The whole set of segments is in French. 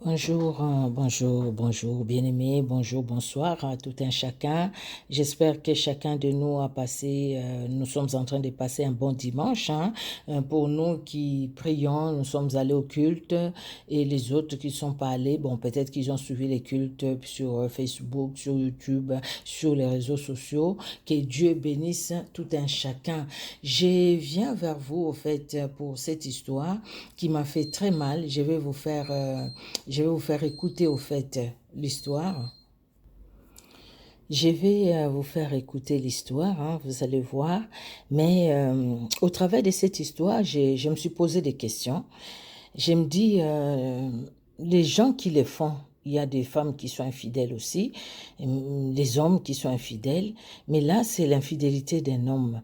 Bonjour, bonjour, bien-aimé, bonjour, bonsoir à tout un chacun. J'espère que chacun de nous a passé, nous sommes en train de passer un bon dimanche. Pour nous qui prions, nous sommes allés au culte et les autres qui ne sont pas allés, bon, peut-être qu'ils ont suivi les cultes sur Facebook, sur YouTube, sur les réseaux sociaux. Que Dieu bénisse tout un chacun. Je viens vers vous, au fait, pour cette histoire qui m'a fait très mal. Je vais vous faire écouter au fait l'histoire. Je vais vous faire écouter l'histoire, vous allez voir. Mais au travers de cette histoire, je me suis posé des questions. Je me dis, les gens qui les font, il y a des femmes qui sont infidèles aussi, les hommes qui sont infidèles, mais là, c'est l'infidélité d'un homme.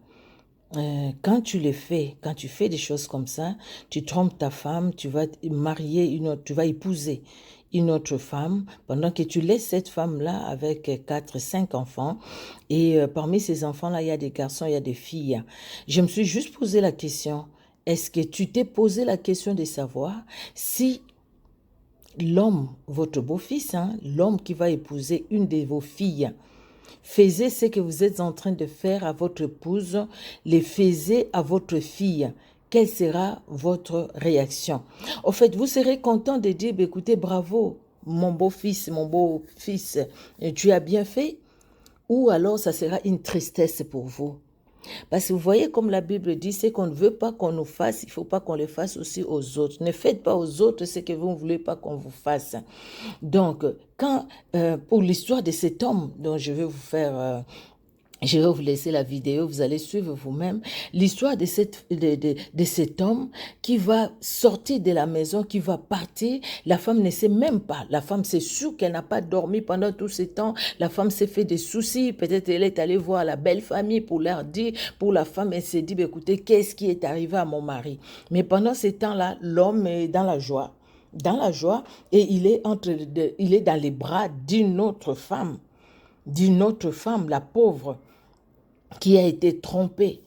Quand tu le fais, quand tu fais des choses comme ça, tu trompes ta femme, tu vas marier une autre, tu vas épouser une autre femme, pendant que tu laisses cette femme-là avec 4, 5 enfants. Et parmi ces enfants-là, il y a des garçons, il y a des filles. Je me suis juste posé la question, est-ce que tu t'es posé la question de savoir si l'homme, votre beau-fils, l'homme qui va épouser une de vos filles, faisait ce que vous êtes en train de faire à votre épouse, le faisait à votre fille. Quelle sera votre réaction? Au fait, vous serez content de dire, écoutez, bravo, mon beau-fils, tu as bien fait? Ou alors ça sera une tristesse pour vous? Parce que vous voyez, comme la Bible dit, c'est qu'on ne veut pas qu'on nous fasse, il ne faut pas qu'on le fasse aussi aux autres. Ne faites pas aux autres ce que vous ne voulez pas qu'on vous fasse. Donc, pour l'histoire de cet homme dont je vais vous laisser la vidéo, vous allez suivre vous-même l'histoire de cet homme qui va sortir de la maison, qui va partir. La femme ne sait même pas. La femme, c'est sûr qu'elle n'a pas dormi pendant tout ce temps. La femme s'est fait des soucis. Peut-être elle est allée voir la belle famille pour leur dire, pour la femme, elle s'est dit, écoutez, qu'est-ce qui est arrivé à mon mari? Mais pendant ce temps-là, l'homme est dans la joie. Dans la joie, et il est dans les bras d'une autre femme, la pauvre, qui a été trompée.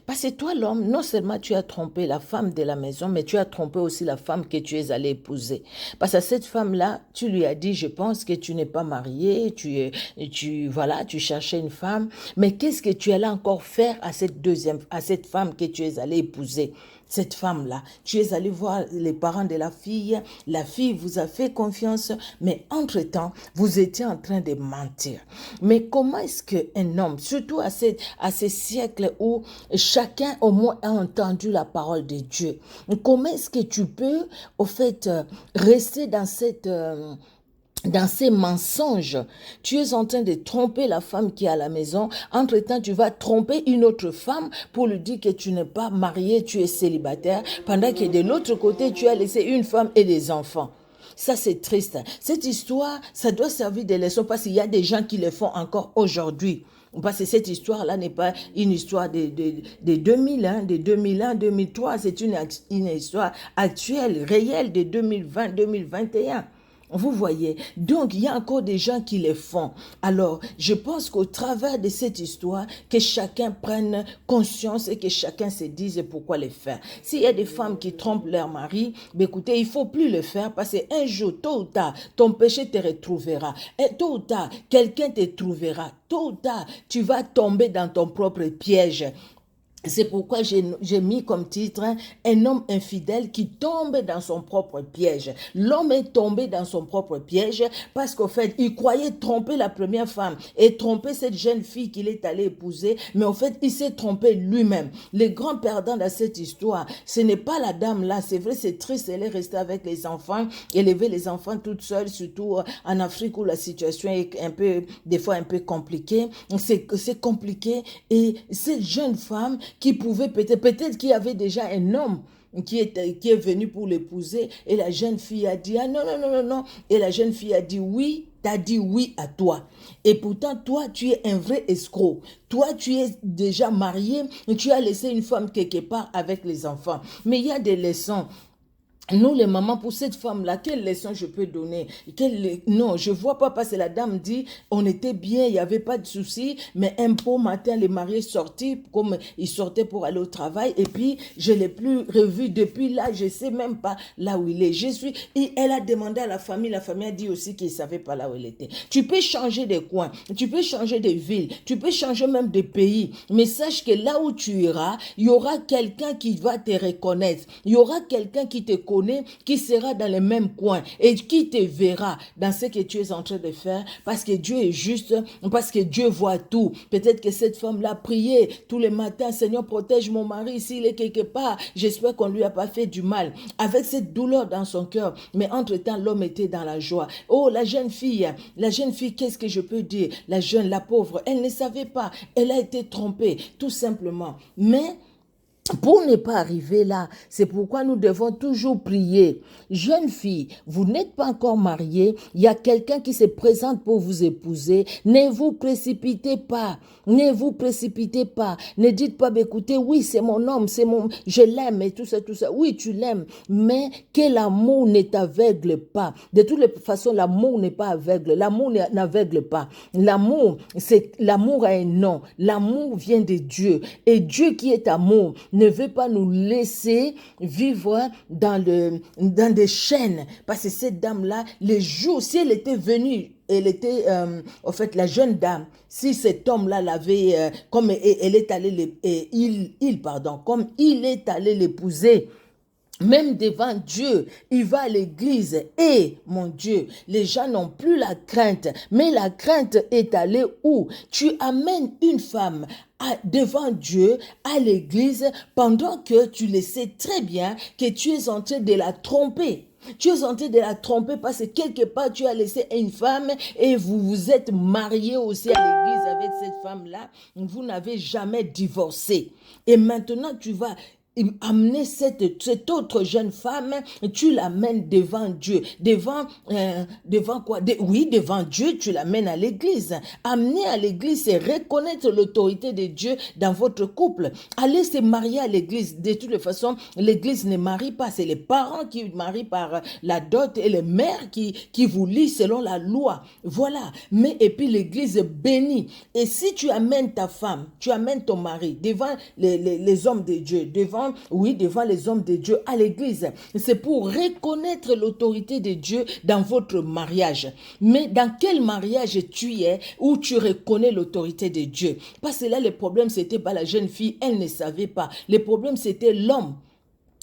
Parce que toi, l'homme, non seulement tu as trompé la femme de la maison, mais tu as trompé aussi la femme que tu es allé épouser. Parce que cette femme-là, tu lui as dit, je pense que tu n'es pas marié, voilà, tu cherchais une femme, mais qu'est-ce que tu allais encore faire à cette femme que tu es allé épouser? Cette femme-là, tu es allé voir les parents de la fille vous a fait confiance, mais entre-temps, vous étiez en train de mentir. Mais comment est-ce qu'un homme, surtout à ces siècles où chacun au moins a entendu la parole de Dieu, comment est-ce que tu peux, au fait, rester dans ces mensonges? Tu es en train de tromper la femme qui est à la maison. Entre-temps, tu vas tromper une autre femme pour lui dire que tu n'es pas marié, tu es célibataire, pendant que de l'autre côté, tu as laissé une femme et des enfants. Ça, c'est triste. Cette histoire, ça doit servir de leçon parce qu'il y a des gens qui le font encore aujourd'hui. Parce que cette histoire-là n'est pas une histoire de 2000, de 2001, 2003. C'est une histoire actuelle, réelle de 2020, 2021. Vous voyez, donc il y a encore des gens qui les font. Alors, je pense qu'au travers de cette histoire, que chacun prenne conscience et que chacun se dise pourquoi le faire. S'il y a des femmes qui trompent leur mari, ben écoutez, il ne faut plus le faire parce qu'un jour, tôt ou tard, ton péché te retrouvera. Et tôt ou tard, quelqu'un te trouvera. Tôt ou tard, tu vas tomber dans ton propre piège. C'est pourquoi j'ai mis comme titre un homme infidèle qui tombe dans son propre piège. L'homme est tombé dans son propre piège parce qu'au fait, il croyait tromper la première femme et tromper cette jeune fille qu'il est allé épouser, mais au fait, il s'est trompé lui-même. Les grands perdants dans cette histoire, ce n'est pas la dame là, c'est vrai, c'est triste, elle est restée avec les enfants, élever les enfants toute seule, surtout en Afrique où la situation est des fois un peu compliquée. C'est compliqué et cette jeune femme qui pouvait peut-être qu'il y avait déjà un homme qui est venu pour l'épouser et la jeune fille a dit, ah non, non, non, non, non. Et la jeune fille a dit oui, t'as dit oui à toi. Et pourtant, toi, tu es un vrai escroc. Toi, tu es déjà marié, tu as laissé une femme quelque part avec les enfants. Mais il y a des leçons. Nous, les mamans, pour cette femme-là, quelle leçon je peux donner? Non, je vois pas parce que la dame dit, on était bien, il n'y avait pas de souci, mais un beau matin, les mariés sortis, comme ils sortaient pour aller au travail, et puis je ne l'ai plus revu depuis là, je ne sais même pas là où il est. Et elle a demandé à la famille a dit aussi qu'il ne savait pas là où elle était. Tu peux changer des coins, tu peux changer de villes, tu peux changer même de pays, mais sache que là où tu iras, il y aura quelqu'un qui va te reconnaître, il y aura quelqu'un qui te connaît, qui sera dans les mêmes coins et qui te verra dans ce que tu es en train de faire, parce que Dieu est juste, parce que Dieu voit tout. Peut-être que cette femme-là priait tous les matins, Seigneur, protège mon mari s'il est quelque part, j'espère qu'on lui a pas fait du mal, avec cette douleur dans son cœur, mais entre-temps, l'homme était dans la joie. Oh, la jeune fille, qu'est-ce que je peux dire? La pauvre, elle ne savait pas, elle a été trompée, tout simplement. Mais pour ne pas arriver là, c'est pourquoi nous devons toujours prier. Jeune fille, vous n'êtes pas encore mariée, il y a quelqu'un qui se présente pour vous épouser. Ne vous précipitez pas, ne vous précipitez pas. Ne dites pas, écoutez, oui, c'est mon homme, je l'aime et tout ça, tout ça. Oui, tu l'aimes, mais que l'amour ne t'aveugle pas. De toutes les façons, l'amour n'est pas aveugle, l'amour n'aveugle pas. L'amour a un nom, l'amour vient de Dieu, et Dieu qui est amour ne veut pas nous laisser vivre dans des chaînes. Parce que cette dame-là, les jours, si elle était venue, elle était, en fait, la jeune dame, si cet homme-là l'avait, comme elle est allée, comme il est allé l'épouser, même devant Dieu, il va à l'église et, mon Dieu, les gens n'ont plus la crainte. Mais la crainte est allée où? Tu amènes une femme devant Dieu à l'église pendant que tu le sais très bien que tu es en train de la tromper. Tu es en train de la tromper parce que quelque part tu as laissé une femme et vous vous êtes marié aussi à l'église avec cette femme-là. Vous n'avez jamais divorcé. Et maintenant tu vas amener cette autre jeune femme, tu l'amènes devant Dieu. Devant quoi? Oui, devant Dieu, tu l'amènes à l'église. Amener à l'église, c'est reconnaître l'autorité de Dieu dans votre couple. Aller se marier à l'église. De toute façon, l'église ne marie pas. C'est les parents qui marient par la dot et les mères qui vous lient selon la loi. Voilà. Mais, et puis l'église bénit. Et si tu amènes ta femme, tu amènes ton mari devant les hommes de Dieu, devant les hommes de Dieu à l'église. C'est pour reconnaître l'autorité de Dieu dans votre mariage. Mais dans quel mariage tu es où tu reconnais l'autorité de Dieu? Parce que là, le problème, c'était pas la jeune fille, elle ne savait pas. Le problème, c'était l'homme.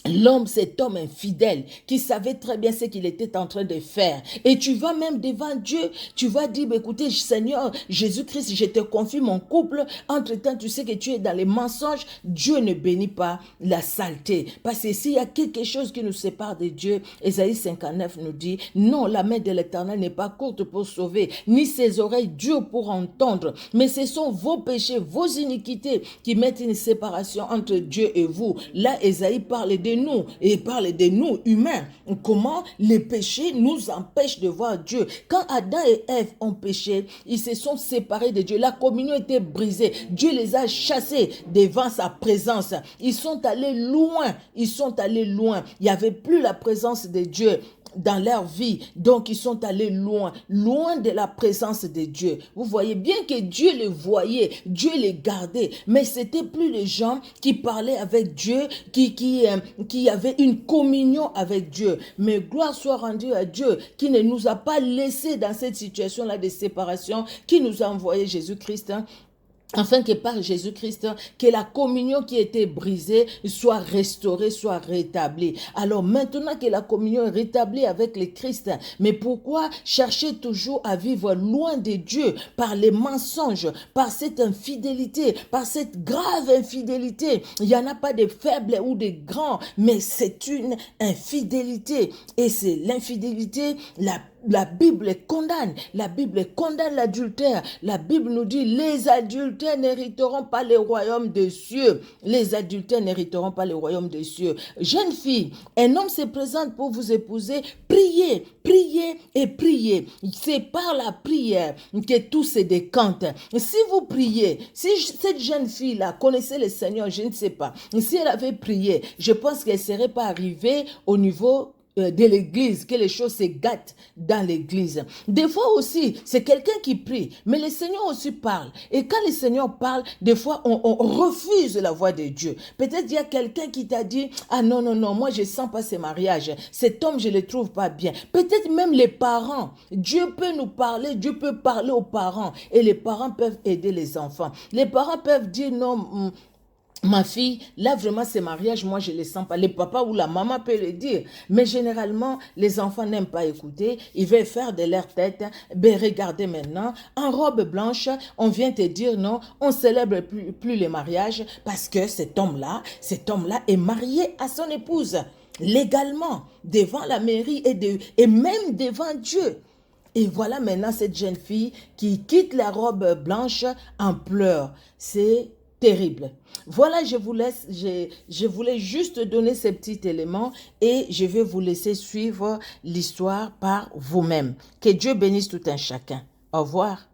L'homme, cet homme infidèle qui savait très bien ce qu'il était en train de faire. Et tu vas même devant Dieu, tu vas dire, écoutez, Seigneur, Jésus-Christ, je te confie mon couple. Entre-temps, tu sais que tu es dans les mensonges. Dieu ne bénit pas la saleté. Parce que s'il y a quelque chose qui nous sépare de Dieu, Ésaïe 59 nous dit, non, la main de l'Éternel n'est pas courte pour sauver, ni ses oreilles dures pour entendre. Mais ce sont vos péchés, vos iniquités qui mettent une séparation entre Dieu et vous. Là, Ésaïe parle de nous et parle de nous humains. Comment les péchés nous empêchent de voir Dieu. Quand Adam et Ève ont péché, ils se sont séparés de Dieu. La communion était brisée. Dieu les a chassés devant sa présence. Ils sont allés loin. Ils sont allés loin. Il n'y avait plus la présence de Dieu dans leur vie. Donc, ils sont allés loin, loin de la présence de Dieu. Vous voyez bien que Dieu les voyait, Dieu les gardait, mais c'était plus les gens qui parlaient avec Dieu, qui avaient une communion avec Dieu. Mais gloire soit rendue à Dieu, qui ne nous a pas laissés dans cette situation-là de séparation, qui nous a envoyé Jésus-Christ, afin que par Jésus-Christ, que la communion qui était brisée soit restaurée, soit rétablie. Alors maintenant que la communion est rétablie avec le Christ, mais pourquoi chercher toujours à vivre loin de Dieu par les mensonges, par cette infidélité, par cette grave infidélité? Il n'y en a pas de faibles ou de grands, mais c'est une infidélité. Et c'est l'infidélité, la Bible condamne. La Bible condamne l'adultère. La Bible nous dit, les adultères n'hériteront pas le royaume des cieux. Les adultères n'hériteront pas le royaume des cieux. Jeune fille, un homme se présente pour vous épouser. Priez, priez et priez. C'est par la prière que tout se décante. Si vous priez, si cette jeune fille-là connaissait le Seigneur, je ne sais pas. Si elle avait prié, je pense qu'elle ne serait pas arrivée au niveau de l'église, que les choses se gâtent dans l'église. Des fois aussi, c'est quelqu'un qui prie, mais le Seigneur aussi parle. Et quand le Seigneur parle, des fois, on refuse la voix de Dieu. Peut-être il y a quelqu'un qui t'a dit, ah non, non, non, moi je sens pas ce mariage. Cet homme, je le trouve pas bien. Peut-être même les parents. Dieu peut nous parler, Dieu peut parler aux parents. Et les parents peuvent aider les enfants. Les parents peuvent dire, non, ma fille, là vraiment ce mariage, moi je ne le sens pas. Le papa ou la maman peut le dire. Mais généralement, les enfants n'aiment pas écouter. Ils veulent faire de leur tête. Ben regardez maintenant, en robe blanche, on vient te dire non, on ne célèbre plus le mariage parce que cet homme-là est marié à son épouse. Légalement, devant la mairie et même devant Dieu. Et voilà maintenant cette jeune fille qui quitte la robe blanche en pleurs. C'est terrible. Voilà, je vous laisse, je voulais juste donner ces petits éléments et je vais vous laisser suivre l'histoire par vous-même. Que Dieu bénisse tout un chacun. Au revoir.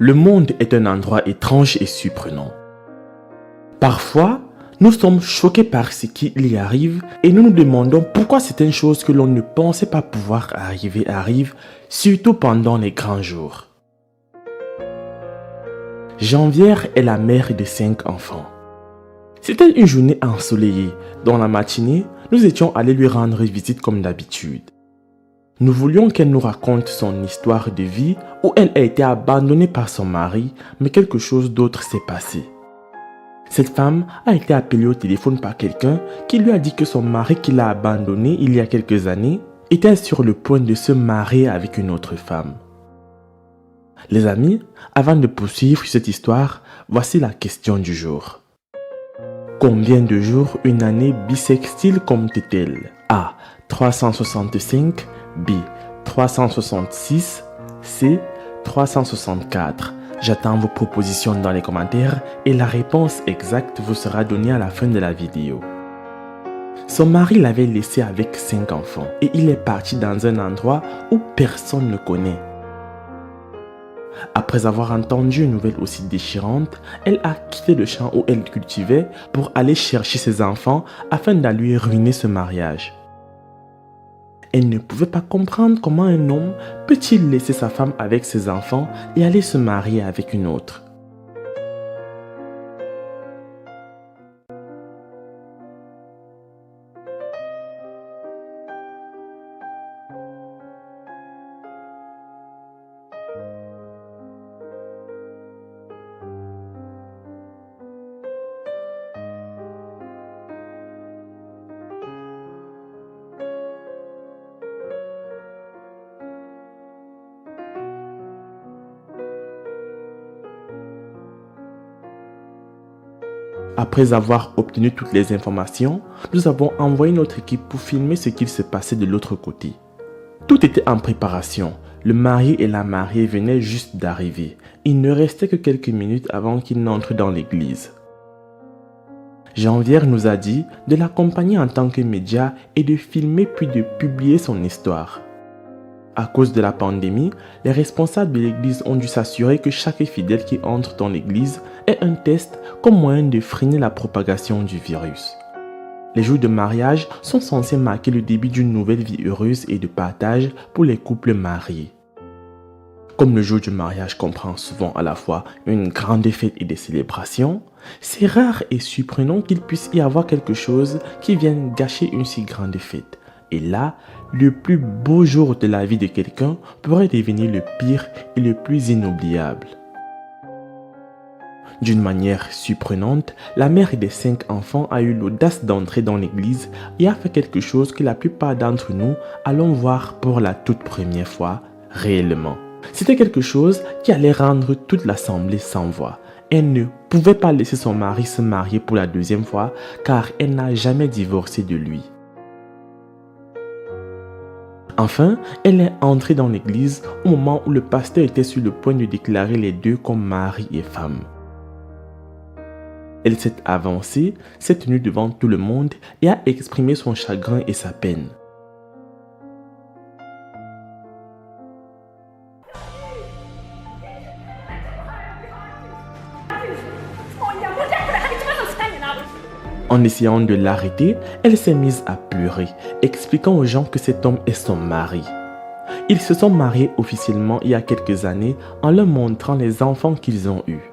Le monde est un endroit étrange et surprenant. Parfois, nous sommes choqués par ce qui y arrive et nous nous demandons pourquoi certaines choses que l'on ne pensait pas pouvoir arriver arrivent, surtout pendant les grands jours. Geneviève est la mère de 5 enfants. C'était une journée ensoleillée. Dans la matinée, nous étions allés lui rendre visite comme d'habitude. Nous voulions qu'elle nous raconte son histoire de vie où elle a été abandonnée par son mari, mais quelque chose d'autre s'est passé. Cette femme a été appelée au téléphone par quelqu'un qui lui a dit que son mari qui l'a abandonnée il y a quelques années était sur le point de se marier avec une autre femme. Les amis, avant de poursuivre cette histoire, voici la question du jour. Combien de jours une année bissextile compte-t-elle? A. 365, B. 366, C. 364. J'attends vos propositions dans les commentaires et la réponse exacte vous sera donnée à la fin de la vidéo. Son mari l'avait laissé avec 5 enfants et il est parti dans un endroit où personne ne connaît. Après avoir entendu une nouvelle aussi déchirante, elle a quitté le champ où elle cultivait pour aller chercher ses enfants afin d'aller ruiner ce mariage. Elle ne pouvait pas comprendre comment un homme peut-il laisser sa femme avec ses enfants et aller se marier avec une autre. Après avoir obtenu toutes les informations, nous avons envoyé notre équipe pour filmer ce qu'il se passait de l'autre côté. Tout était en préparation. Le marié et la mariée venaient juste d'arriver. Il ne restait que quelques minutes avant qu'ils n'entrent dans l'église. Geneviève nous a dit de l'accompagner en tant que média et de filmer puis de publier son histoire. À cause de la pandémie, les responsables de l'église ont dû s'assurer que chaque fidèle qui entre dans l'église ait un test comme moyen de freiner la propagation du virus. Les jours de mariage sont censés marquer le début d'une nouvelle vie heureuse et de partage pour les couples mariés. Comme le jour du mariage comprend souvent à la fois une grande fête et des célébrations, c'est rare et surprenant qu'il puisse y avoir quelque chose qui vienne gâcher une si grande fête. Et là, le plus beau jour de la vie de quelqu'un pourrait devenir le pire et le plus inoubliable. D'une manière surprenante, la mère des 5 enfants a eu l'audace d'entrer dans l'église et a fait quelque chose que la plupart d'entre nous allons voir pour la toute première fois réellement. C'était quelque chose qui allait rendre toute l'assemblée sans voix. Elle ne pouvait pas laisser son mari se marier pour la deuxième fois car elle n'a jamais divorcé de lui. Enfin, elle est entrée dans l'église au moment où le pasteur était sur le point de déclarer les deux comme mari et femme. Elle s'est avancée, s'est tenue devant tout le monde et a exprimé son chagrin et sa peine. En essayant de l'arrêter, elle s'est mise à pleurer, expliquant aux gens que cet homme est son mari. Ils se sont mariés officiellement il y a quelques années en leur montrant les enfants qu'ils ont eus.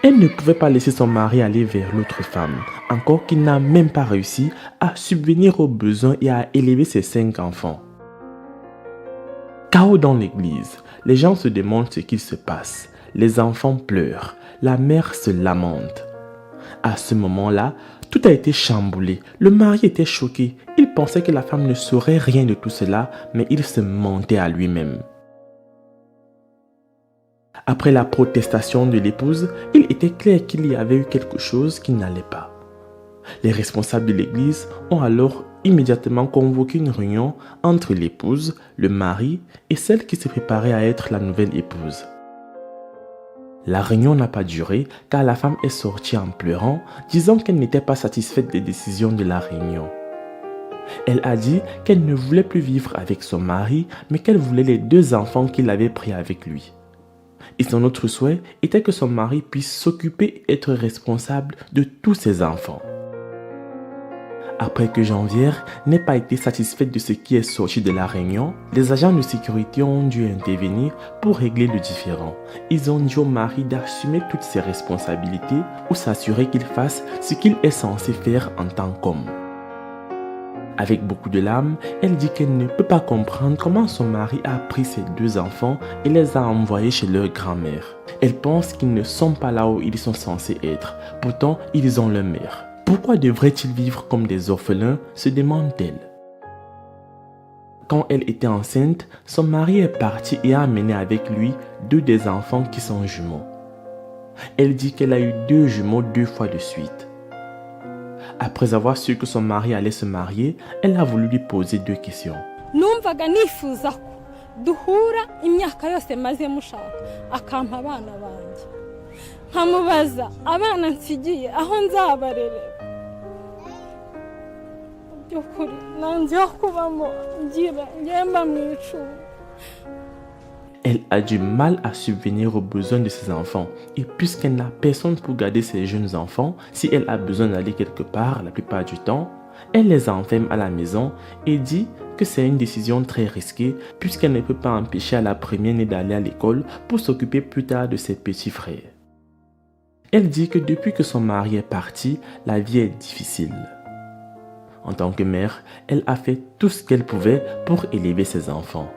Elle ne pouvait pas laisser son mari aller vers l'autre femme, encore qu'il n'a même pas réussi à subvenir aux besoins et à élever ses 5 enfants. Chaos dans l'église, les gens se demandent ce qu'il se passe, les enfants pleurent, la mère se lamente. À ce moment-là, tout a été chamboulé. Le mari était choqué. Il pensait que la femme ne saurait rien de tout cela, mais il se mentait à lui-même. Après la protestation de l'épouse, il était clair qu'il y avait eu quelque chose qui n'allait pas. Les responsables de l'église ont alors immédiatement convoqué une réunion entre l'épouse, le mari et celle qui se préparait à être la nouvelle épouse. La réunion n'a pas duré car la femme est sortie en pleurant, disant qu'elle n'était pas satisfaite des décisions de la réunion. Elle a dit qu'elle ne voulait plus vivre avec son mari, mais qu'elle voulait les 2 enfants qu'il avait pris avec lui. Et son autre souhait était que son mari puisse s'occuper et être responsable de tous ses enfants. Après que Janvière n'ait pas été satisfaite de ce qui est sorti de la réunion, les agents de sécurité ont dû intervenir pour régler le différend. Ils ont dit au mari d'assumer toutes ses responsabilités ou s'assurer qu'il fasse ce qu'il est censé faire en tant qu'homme. Avec beaucoup de larmes, elle dit qu'elle ne peut pas comprendre comment son mari a pris ses 2 enfants et les a envoyés chez leur grand-mère. Elle pense qu'ils ne sont pas là où ils sont censés être, pourtant ils ont leur mère. Pourquoi devraient-ils vivre comme des orphelins, se demande-t-elle. Quand elle était enceinte, son mari est parti et a amené avec lui 2 des enfants qui sont jumeaux. Elle dit qu'elle a eu 2 jumeaux 2 fois de suite. Après avoir su que son mari allait se marier, elle a voulu lui poser 2 questions. Numvaga nifuza ko duhura imyaka yose maze mushaka akampa abana banje nkamubaza abana nsigiye aho nzabarerera byukuri nanze kubamo ngemba mwicu. Elle a du mal à subvenir aux besoins de ses enfants et puisqu'elle n'a personne pour garder ses jeunes enfants, si elle a besoin d'aller quelque part la plupart du temps, elle les enferme à la maison et dit que c'est une décision très risquée puisqu'elle ne peut pas empêcher à la première-née d'aller à l'école pour s'occuper plus tard de ses petits frères. Elle dit que depuis que son mari est parti, la vie est difficile. En tant que mère, elle a fait tout ce qu'elle pouvait pour élever ses enfants.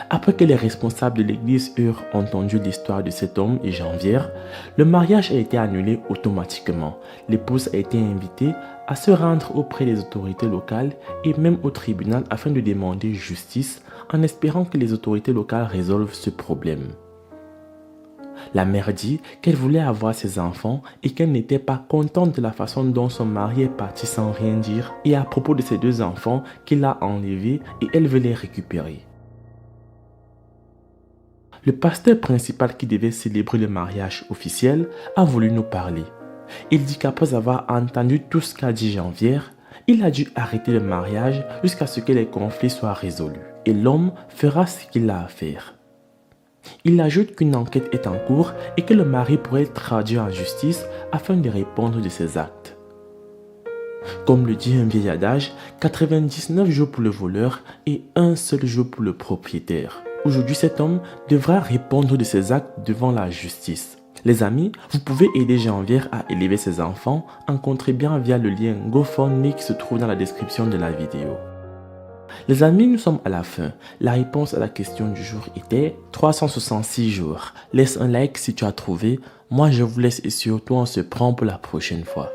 Après que les responsables de l'église eurent entendu l'histoire de cet homme et Janvière, le mariage a été annulé automatiquement. L'épouse a été invitée à se rendre auprès des autorités locales et même au tribunal afin de demander justice en espérant que les autorités locales résolvent ce problème. La mère dit qu'elle voulait avoir ses enfants et qu'elle n'était pas contente de la façon dont son mari est parti sans rien dire et à propos de ses 2 enfants qu'il a enlevés et elle veut les récupérer. Le pasteur principal qui devait célébrer le mariage officiel a voulu nous parler. Il dit qu'après avoir entendu tout ce qu'a dit Janvière, il a dû arrêter le mariage jusqu'à ce que les conflits soient résolus. Et l'homme fera ce qu'il a à faire. Il ajoute qu'une enquête est en cours et que le mari pourrait être traduit en justice afin de répondre de ses actes. Comme le dit un vieil adage, 99 jours pour le voleur et 1 seul jour pour le propriétaire. Aujourd'hui, cet homme devra répondre de ses actes devant la justice. Les amis, vous pouvez aider Janvière à élever ses enfants en contribuant via le lien GoFundMe qui se trouve dans la description de la vidéo. Les amis, nous sommes à la fin. La réponse à la question du jour était 366 jours. Laisse un like si tu as trouvé. Moi, je vous laisse et surtout on se prend pour la prochaine fois.